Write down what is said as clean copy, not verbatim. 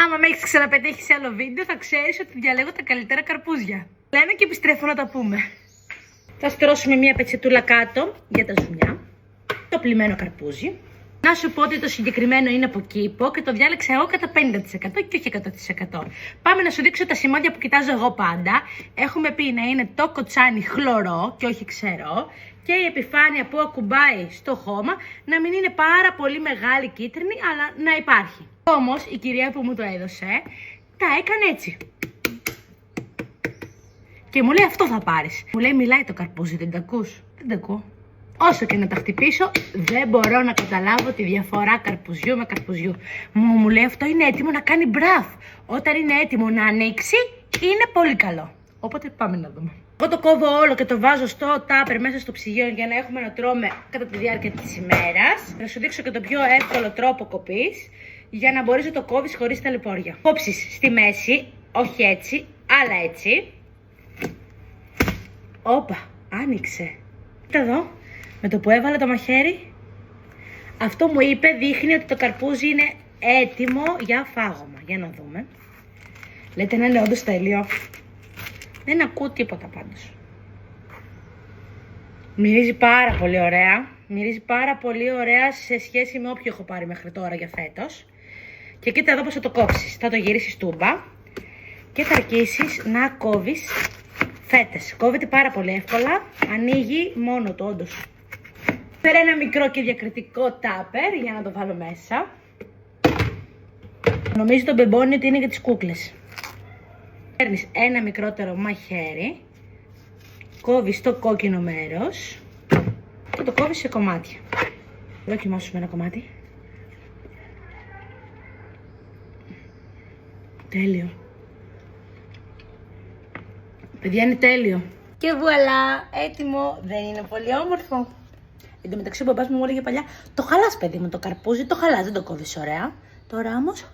Άμα με έχεις ξαναπετύχει σε άλλο βίντεο, θα ξέρεις ότι διαλέγω τα καλύτερα καρπούζια. Λέμε και επιστρέφω να τα πούμε. Θα στρώσουμε μία πετσετούλα κάτω για τα ζουμιά. Το πλυμμένο καρπούζι. Να σου πω ότι το συγκεκριμένο είναι από κήπο και το διάλεξα εγώ κατά 50% και όχι 100%. Πάμε να σου δείξω τα σημάδια που κοιτάζω εγώ πάντα. Έχουμε πει να είναι το κοτσάνι χλωρό και όχι ξερό. Και η επιφάνεια που ακουμπάει στο χώμα να μην είναι πάρα πολύ μεγάλη κίτρινη, αλλά να υπάρχει. Όμως η κυρία που μου το έδωσε τα έκανε έτσι. Και μου λέει αυτό θα πάρεις. Μου λέει μιλάει το καρπούζι, δεν τα ακούς? Δεν τα ακούω. Όσο και να τα χτυπήσω, δεν μπορώ να καταλάβω τη διαφορά καρπουζιού με καρπουζιού. Μου λέει αυτό είναι έτοιμο να κάνει μπραφ. Όταν είναι έτοιμο να ανοίξει, είναι πολύ καλό. Οπότε πάμε να δούμε. Εγώ το κόβω όλο και το βάζω στο τάπερ μέσα στο ψυγείο για να έχουμε να τρώμε κατά τη διάρκεια της ημέρας. Θα σου δείξω και τον πιο εύκολο τρόπο κοπής για να μπορείς να το κόβεις χωρίς ταλαιπώρια. Κόψεις στη μέση, όχι έτσι, αλλά έτσι. Όπα, άνοιξε. Κοίτα εδώ. Με το που έβαλα το μαχαίρι, αυτό μου είπε, δείχνει ότι το καρπούζι είναι έτοιμο για φάγωμα. Για να δούμε. Λέτε να είναι όντως τέλειο. Δεν ακούω τίποτα πάντως. Μυρίζει πάρα πολύ ωραία. Μυρίζει πάρα πολύ ωραία σε σχέση με όποιο έχω πάρει μέχρι τώρα για φέτος. Και κοίτα εδώ πώς θα το κόψεις. Θα το γυρίσεις τούμπα και θα αρχίσεις να κόβεις φέτες. Κόβεται πάρα πολύ εύκολα. Ανοίγει μόνο το όντως. Φέρε ένα μικρό και διακριτικό τάπερ για να το βάλω μέσα. Νομίζω το μπεμπόνι ότι είναι για τις κούκλες. Παίρνεις ένα μικρότερο μαχαίρι, κόβεις το κόκκινο μέρος και το κόβεις σε κομμάτια. Δοκιμάσουμε ένα κομμάτι. Τέλειο. Παιδιά, είναι τέλειο. Και βουαλά, έτοιμο. Δεν είναι πολύ όμορφο? Εν τω μεταξύ ο μπαμπάς μου έλεγε παλιά, το χαλάς παιδί μου το καρπούζι, το χαλάς, δεν το κόβεις ωραία. Τώρα όμως